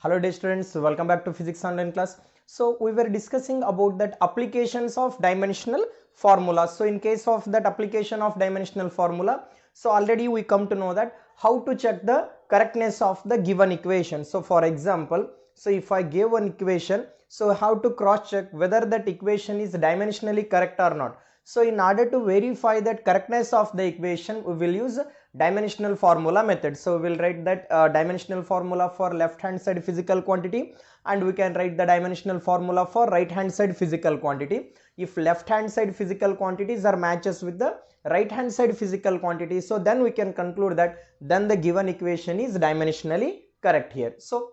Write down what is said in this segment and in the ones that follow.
Hello dear students, welcome back to physics online class. So we were discussing about that applications of dimensional formula. So in case of that application of dimensional formula, so already we come to know that how to check the correctness of the given equation. So for example, so if I give one equation, so how to cross check whether that equation is dimensionally correct or not. So in order to verify that correctness of the equation, we will use dimensional formula method. So we will write that dimensional formula for left hand side physical quantity, and we can write the dimensional formula for right hand side physical quantity. If left hand side physical quantities are matches with the right hand side physical quantity, so then we can conclude that then the given equation is dimensionally correct here. So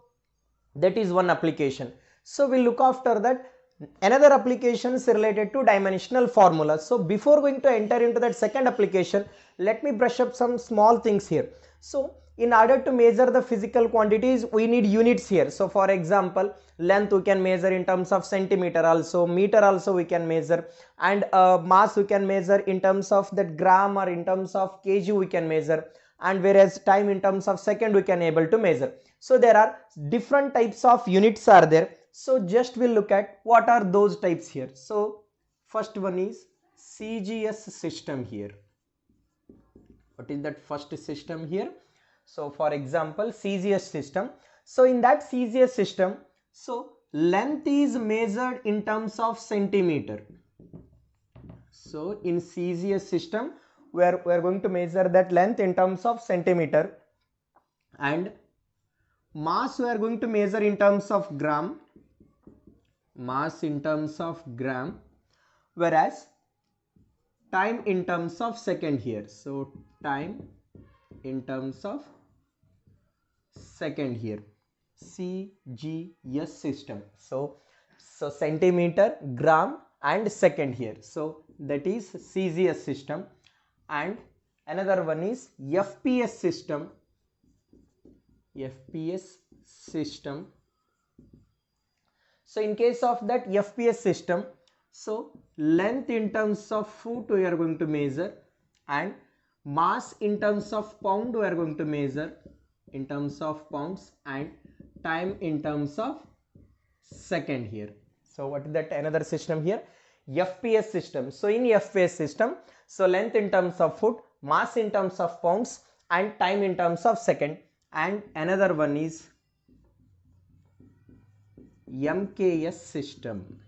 that is one application. So we'll look after that another applications related to dimensional formula. So before going to enter into that second application, let me brush up some small things here. So in order to measure the physical quantities, we need units here. So for example, length we can measure in terms of centimeter, also meter also we can measure, and mass we can measure in terms of that gram or in terms of kg we can measure, and whereas time in terms of second we can able to measure. So there are different types of units are there. So just we'll look at what are those types here. So first one is CGS system here. What is that first system here? So for example, CGS system. So in that CGS system, so length is measured in terms of centimeter. So in CGS system, we are going to measure that length in terms of centimeter, and mass we are going to measure in terms of gram, whereas time in terms of second here. So time in terms of second here, CGS system. So centimeter, gram and second here. So that is CGS system. And another one is FPS system. So in case of that FPS system, so length in terms of foot we are going to measure, and mass in terms of pound we are going to measure in terms of pounds, and time in terms of second here. So what is that another system here? FPS system. So in FPS system, so length in terms of foot, mass in terms of pounds and time in terms of second. And another one is MKS system.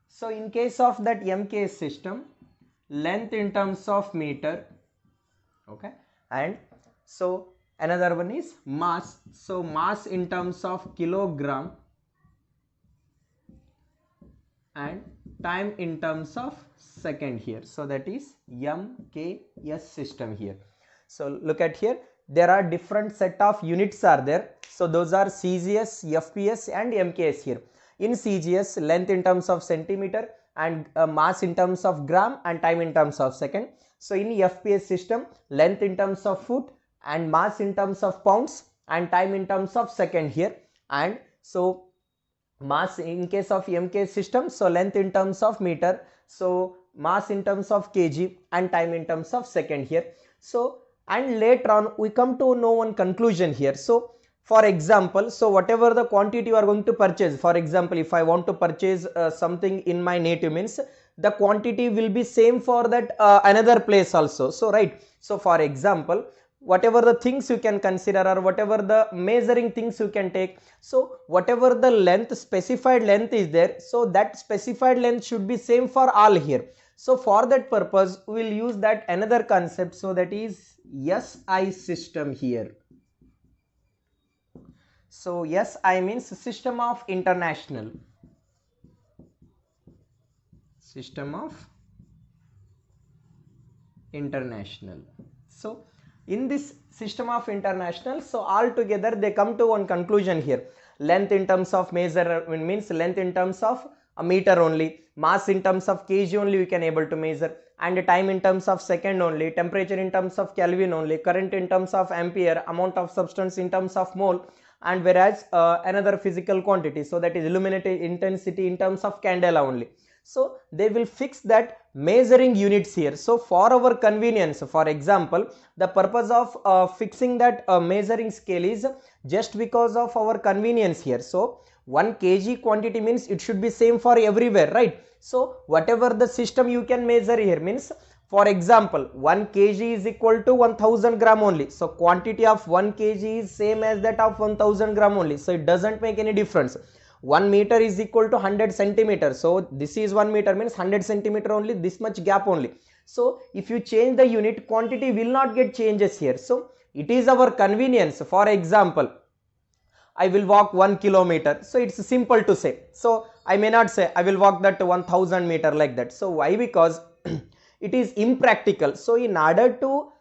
So in case of that MKS system, length in terms of meter, okay, and so another one is mass. So mass in terms of kilogram and time in terms of second here. So that is MKS system here. So look at here, there are different set of units are there. So those are CGS, FPS and MKS here. In CGS, length in terms of centimeter and mass in terms of gram and time in terms of second. So in FPS system, length in terms of foot and mass in terms of pounds and time in terms of second here. And so mass in case of MKS system, so length in terms of meter, so mass in terms of kg and time in terms of second here. So and later on we come to know one conclusion here. So for example, so whatever the quantity you are going to purchase, for example, if I want to purchase something in my native, means the quantity will be same for that another place also. So right, so for example, whatever the things you can consider or whatever the measuring things you can take, so whatever the length, specified length is there, so that specified length should be same for all here. So for that purpose we will use that another concept, so that is SI system here. So SI means system of international. So in this system of international, so all together they come to one conclusion here. Length in terms of measure means length in terms of a meter only, mass in terms of kg only we can able to measure, and time in terms of second only, temperature in terms of Kelvin only, current in terms of ampere, amount of substance in terms of mole, and whereas another physical quantity, so that is illuminated intensity in terms of candela only. So they will fix that measuring units here. So for our convenience, for example, the purpose of fixing that measuring scale is just because of our convenience here. So 1 kg quantity means it should be same for everywhere, right? So whatever the system you can measure here means, for example, 1 kg is equal to 1000 gram only. So quantity of 1 kg is same as that of 1000 gram only. So it doesn't make any difference. 1 meter is equal to 100 centimeters. So this is 1 meter means 100 centimeter only, this much gap only. So if you change the unit, quantity will not get changes here. So it is our convenience. For example, I will walk 1 kilometer. So it's simple to say. So I may not say I will walk that 1000 meter like that. So why? Because it is impractical. So in order to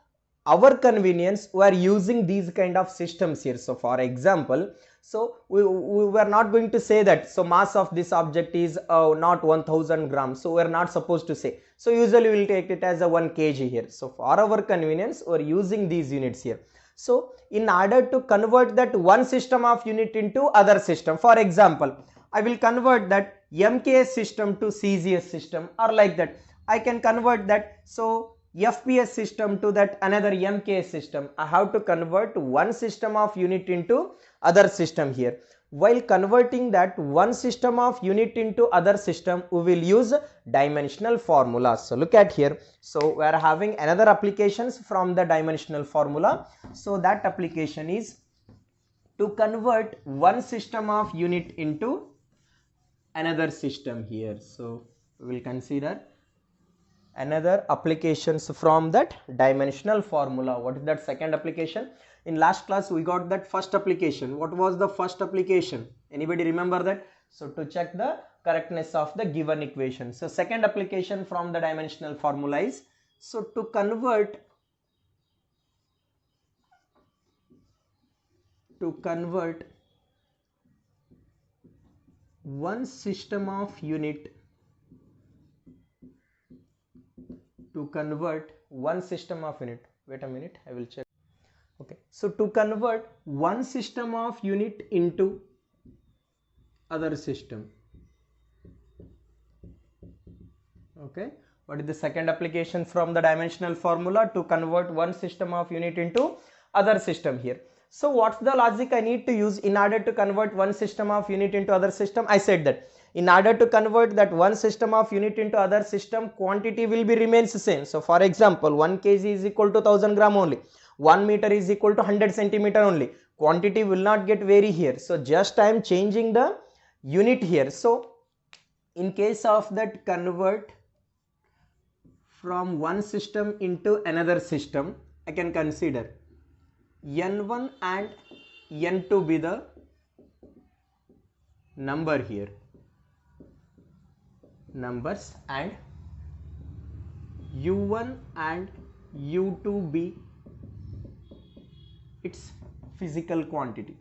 our convenience, we are using these kind of systems here. So for example, so we were not going to say that so mass of this object is not 1000 grams. So we are not supposed to say. So usually we will take it as a 1 kg here. So for our convenience, we are using these units here. So in order to convert that one system of unit into other system, for example, I will convert that MKS system to CGS system, or like that I can convert that so FPS system to that another MKS system. I have to convert one system of unit into other system here. While converting that one system of unit into other system, we will use dimensional formulas. So look at here. So we are having another applications from the dimensional formula. So that application is to convert one system of unit into another system here. So we will consider another applications from that dimensional formula. What is that second application? In last class we got that first application. What was the first application? Anybody remember that? So to check the correctness of the given equation. So second application from the dimensional formula is so to convert one system of unit wait a minute, I will check. Okay, so to convert one system of unit into other system. Okay, what is the second application from the dimensional formula? To convert one system of unit into other system here. So what's the logic I need to use in order to convert one system of unit into other system? I said that in order to convert that one system of unit into other system, quantity will be remains the same. So for example, 1 kg is equal to 1000 gram only, 1 meter is equal to 100 centimeter only. Quantity will not get vary here. So just I am changing the unit here. So in case of that convert from one system into another system, I can consider N1 and N2 be the number here, numbers, and U1 and U2 be its physical quantity.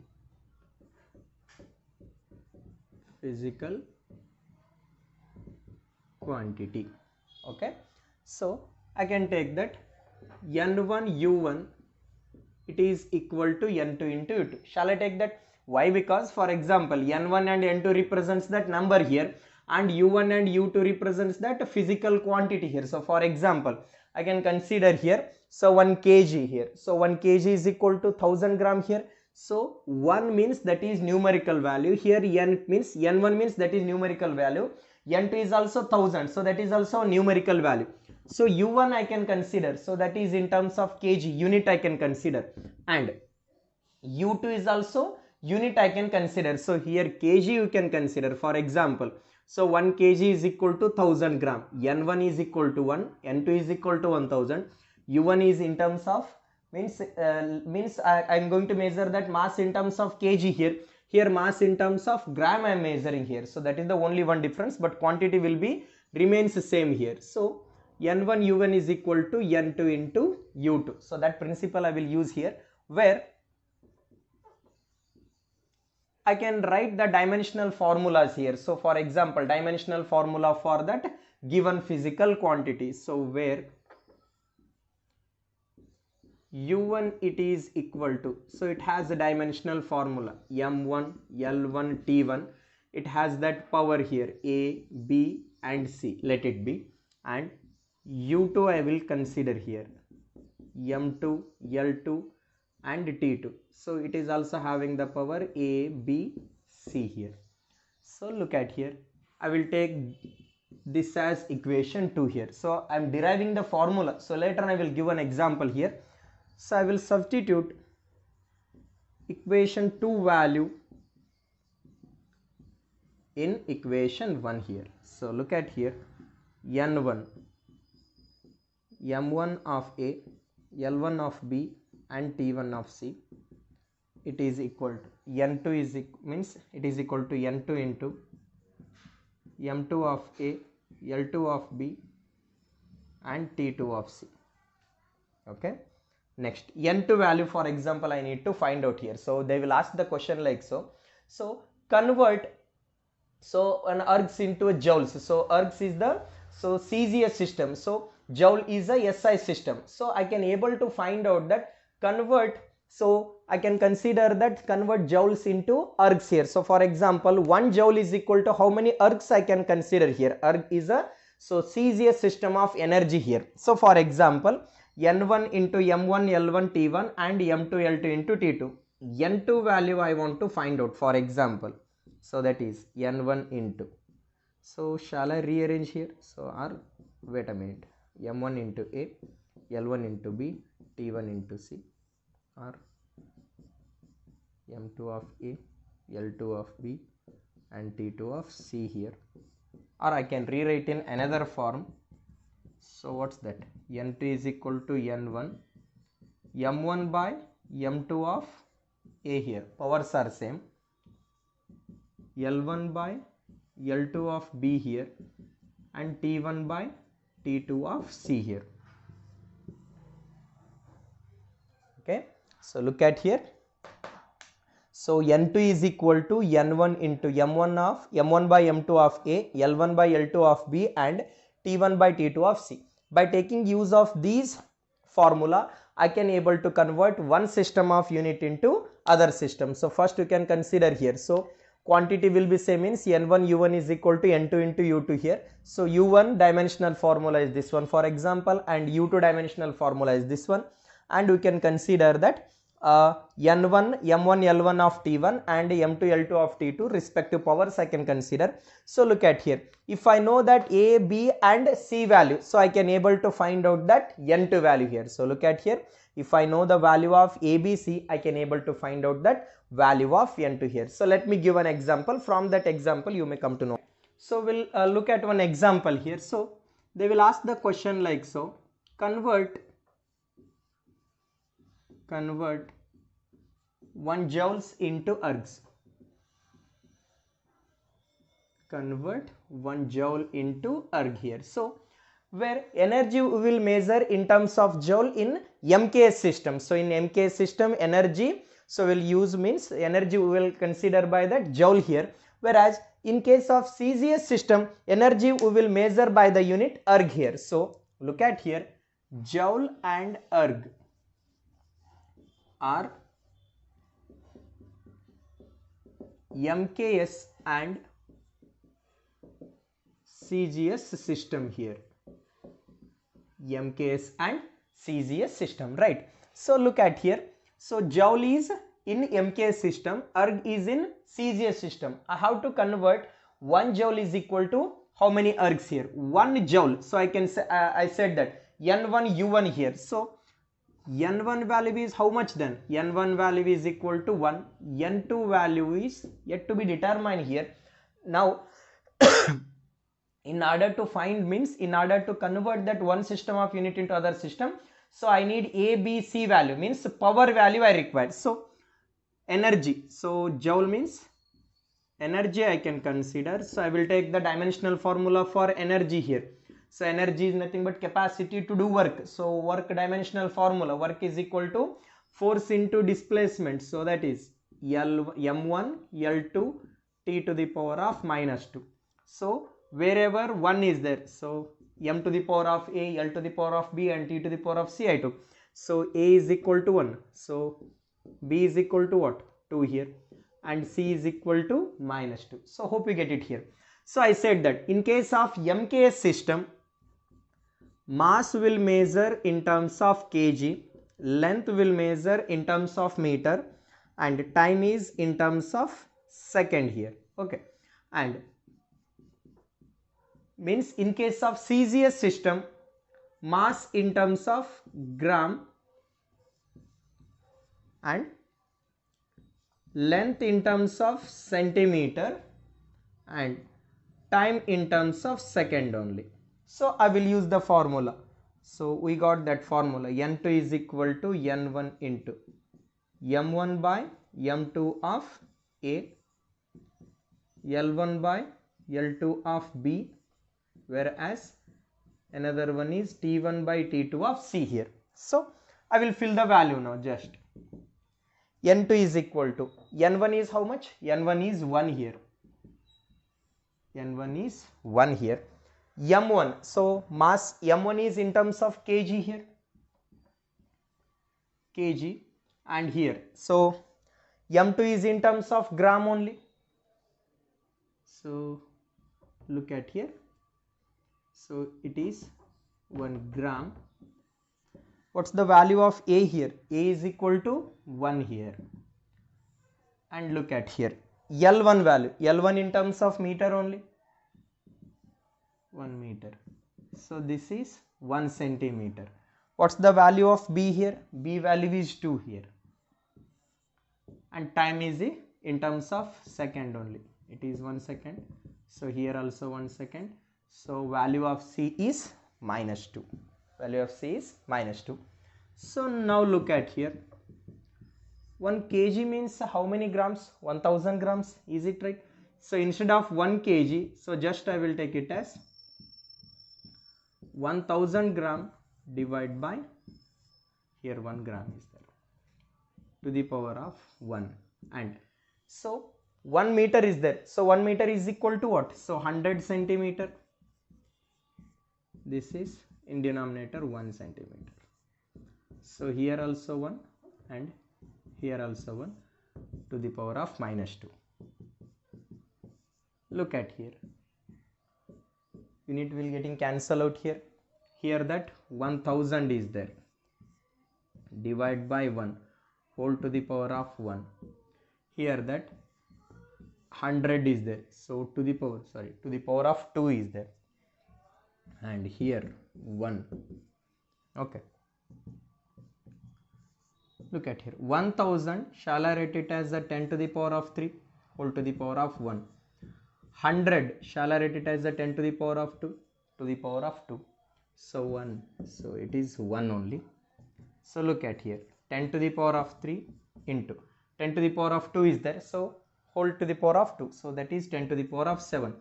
Okay, so I can take that N1 U1 it is equal to N2 into U2. Shall I take that? Why? Because for example, N1 and N2 represents that number here, and U1 and U2 represents that physical quantity here. So for example, I can consider here, so 1 kg here. So 1 kg is equal to 1000 gram here. So 1 means that is numerical value here, N means N1 means that is numerical value, N2 is also 1000, so that is also a numerical value. So U1 I can consider, so that is in terms of kg, unit I can consider, and U2 is also unit I can consider. So here kg you can consider. For example, so 1 kg is equal to 1000 gram, N1 is equal to 1, N2 is equal to 1000, U1 is in terms of means I am going to measure that mass in terms of kg here. Here mass in terms of gram I am measuring here. So that is the only one difference, but quantity will be remains the same here. So N1 U1 is equal to N2 into U2. So that principle I will use here, where I can write the dimensional formulas here. So for example, dimensional formula for that given physical quantity. So where U1 it is equal to, so it has a dimensional formula M1 L1 T1. It has that power here A, B and C, let it be, and U2 I will consider here, M2, L2 and T2. So it is also having the power A, B, C here. So look at here, I will take this as equation 2 here. So I am deriving the formula. So later I will give an example here. So I will substitute equation 2 value in equation 1 here. So look at here, N1, M1 of A, L1 of B and T1 of C, it is equal to N2 is means it is equal to N2 into M2 of A, L2 of B and T2 of C. Okay, next N2 value, for example, I need to find out here. So they will ask the question like so. So convert an ergs into a joules. So ergs is the CGS system. So joule is a SI system. So I can able to find out that convert. So I can consider that convert joules into ergs here. So for example, 1 joule is equal to how many ergs I can consider here. Erg is a CGS system of energy here. So for example, N1 into M1 L1 T1 and M2 L2 into T2. N2 value I want to find out, for example. So that is N1 into. So shall I rearrange here? So or wait a minute. M1 into A, L1 into B, T1 into C, or M2 of A, L2 of B and T2 of C here. Or I can rewrite in another form. So what's that? N2 is equal to N1, M1 by M2 of A here. Powers are same. L1 by L2 of B here and T1 by T2 of C here. Okay, so look at here. So N2 is equal to N1 into M1 by M2 of A, L1 by L2 of B and T1 by T2 of C. By taking use of these formula, I can able to convert one system of unit into other system. So first you can consider here. So quantity will be same, means N1 U1 is equal to N2 into U2 here. So U1 dimensional formula is this one, for example, and U2 dimensional formula is this one. And we can consider that N1, M1, L1 of T1 and M2, L2 of T2 respective powers I can consider. So look at here. If I know that A, B and C value, so I can able to find out that N2 value here. So look at here. If I know the value of A, B, C, I can able to find out that value of N2 here. So let me give an example. From that example you may come to know. So we'll look at one example here. So they will ask the question like so. Convert 1 joules into ergs. Convert 1 joule into erg here. So where energy we will measure in terms of joule in MKS system. So in MKS system energy, so we'll use means energy we will consider by that joule here. Whereas in case of CGS system, energy we will measure by the unit erg here. So look at here, joule and erg are MKS and CGS system here. MKS and CGS system, right? So look at here. So joule is in MKS system, erg is in CGS system. I have to convert 1 joule is equal to how many ergs here? 1 joule. So I can say I said that N1 U1 here. So N1 value is how much then? N1 value is equal to 1. N2 value is yet to be determined here. Now in order to find means in order to convert that one system of unit into other system, so I need A, B, C value, means power value I require. So energy, so joule means energy I can consider. So I will take the dimensional formula for energy here. So energy is nothing but capacity to do work. So work dimensional formula, work is equal to force into displacement. So that is M1 L2 T to the power of minus 2. So wherever 1 is there, so M to the power of A, L to the power of B and T to the power of C I took. So A is equal to 1. So B is equal to what? 2 here. And C is equal to minus 2. So hope you get it here. So I said that in case of MKS system, mass will measure in terms of kg, length will measure in terms of meter, and time is in terms of second here. Okay, and means in case of CGS system, mass in terms of gram and length in terms of centimeter and time in terms of second only. So I will use the formula. So we got that formula, N2 is equal to N1 into M1 by M2 of A, L1 by L2 of B, whereas another one is T1 by T2 of C here. So I will fill the value now. Just N2 is equal to N1 is how much? N1 is 1 here. N1 is 1 here. M1, so mass M1 is in terms of kg here. Kg, and here. So M2 is in terms of gram only. So look at here. So it is 1 gram. What's the value of A here? A is equal to 1 here. And look at here. L1 value. L1 in terms of meter only. 1 meter. So this is 1 centimeter. What's the value of B here? B value is 2 here. And time is in terms of second only. It is 1 second. So here also 1 second. So value of C is -2. Value of C is -2. So now look at here. 1 kg means how many grams? 1000 grams. Is it right? So instead of 1 kg, so just I will take it as 1000 gram divided by, here 1 gram is there, to the power of 1. And so 1 meter is there. So 1 meter is equal to what? So 100 centimeter. This is in denominator 1 centimeter. So here also 1 and here also 1 to the power of -2. Look at here. Unit will getting cancel out here. Here that 1000 is there. Divide by 1 whole to the power of 1. Here that 100 is there. So to the power of 2 is there. And here 1. Okay. Look at here. 1000, shall I write it as a 10 to the power of 3 whole to the power of 1. 100, shall I write it as a 10 to the power of 2 to the power of 2. So 1. So it is 1 only. So look at here. 10 to the power of 3 into 10 to the power of 2 is there. So whole to the power of 2. So that is 10 to the power of 7.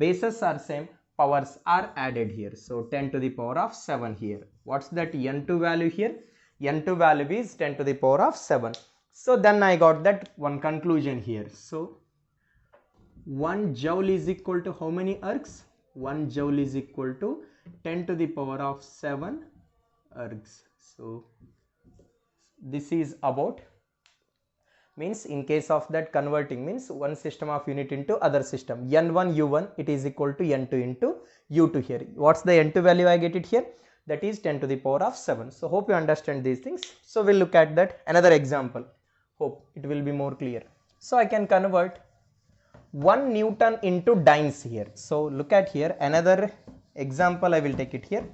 Bases are same. Powers are added here. So 10 to the power of 7 here. What's that N2 value here? N2 value is 10 to the power of 7. So then I got that one conclusion here. So 1 joule is equal to how many ergs? 1 joule is equal to 10 to the power of 7 ergs. So this is about, means in case of that converting, means one system of unit into other system. N1 U1, it is equal to N2 into U2 here. What's the N2 value? I get it here. That is 10 to the power of 7. So hope you understand these things. So we'll look at that another example. Hope it will be more clear. So I can convert 1 Newton into dynes here. So look at here, another example I will take it here.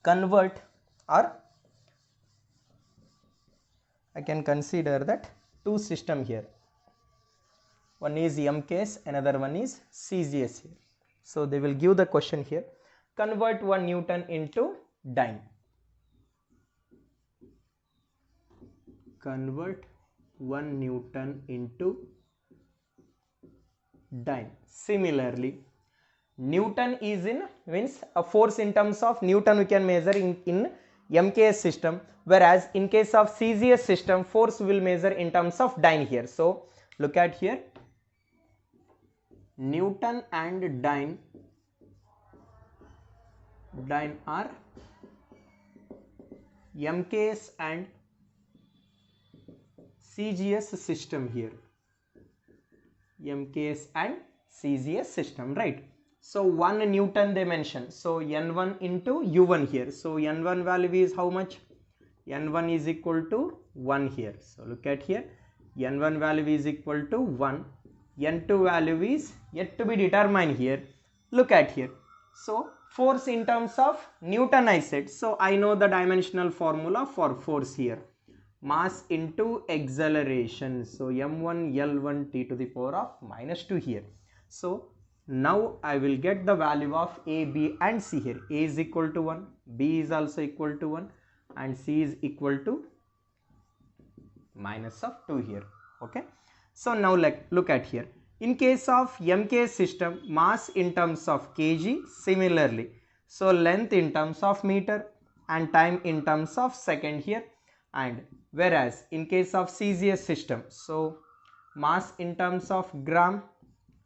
Convert, or I can consider that two system here. One is MKS, another one is CGS here. So they will give the question here. Convert 1 Newton into dyne. Convert 1 Newton into dyne. Similarly, Newton is in, means a force in terms of Newton we can measure in MKS system, whereas in case of CGS system, force will measure in terms of dyne here. So look at here, Newton and dyne are MKS and CGS system here. MKS and CGS system, right? So 1 Newton they mention. So N1 into U1 here. So N1 value is how much? N1 is equal to 1 here. So look at here. N1 value is equal to 1. N2 value is yet to be determined here. Look at here. So force in terms of Newton I said. So I know the dimensional formula for force here. Mass into acceleration. So m1 L1 t to the power of minus 2 here. So now I will get the value of A, B and C here. A is equal to 1, B is also equal to 1 and C is equal to minus of 2 here. Okay. So now look at here. In case of MK system, mass in terms of kg, similarly. So length in terms of meter and time in terms of second here. And whereas in case of CGS system, so mass in terms of gram,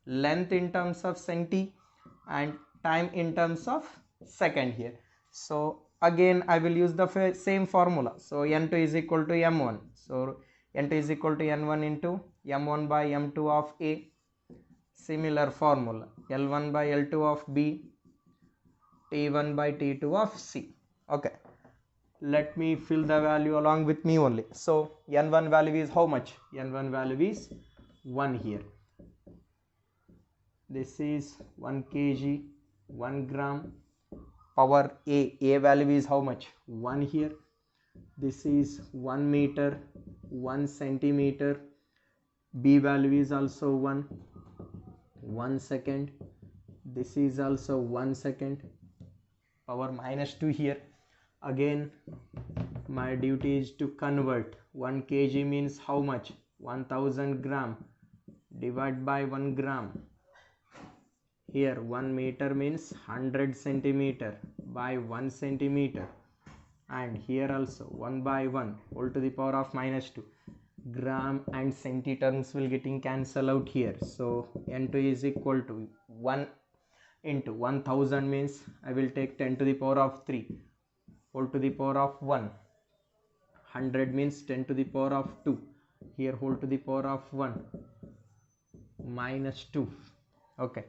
length in terms of centi and time in terms of second here. So again I will use the same formula. So N2 is equal to M1. So N2 is equal to N1 into M1 by M2 of A. Similar formula, L1 by L2 of B, T1 by T2 of C. Okay, let me fill the value along with me only. So N1 value is how much? N1 value is 1 here. This is 1 kg, 1 gram, power A value is how much? 1 here. This is 1 meter, 1 centimeter, B value is also 1 second, this is also 1 second, power minus 2 here. Again my duty is to convert. 1 kg means how much? 1000 gram divided by 1 gram. Here 1 meter means 100 centimeter by 1 centimeter, and here also 1 by 1 whole to the power of minus 2. Gram and centi terms will getting cancel out here. So N2 is equal to 1 into 1000 means I will take 10 to the power of 3 whole to the power of 1. 100 means 10 to the power of 2. Here whole to the power of 1 minus 2. Okay.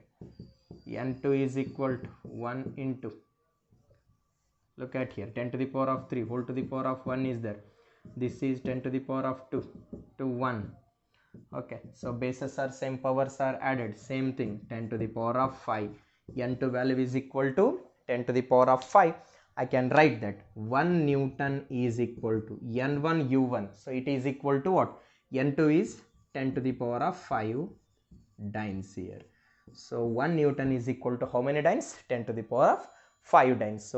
N2 is equal to 1 into, look at here, 10 to the power of 3 whole to the power of 1 is there. This is 10 to the power of 2 to 1. Okay, so bases are same, powers are added, same thing, 10 to the power of 5. N2 value is equal to 10 to the power of 5. I can write that 1 Newton is equal to N1 U1. So it is equal to what? N2 is 10 to the power of 5 dynes here. So 1 Newton is equal to how many dynes? 10 to the power of 5 dynes. So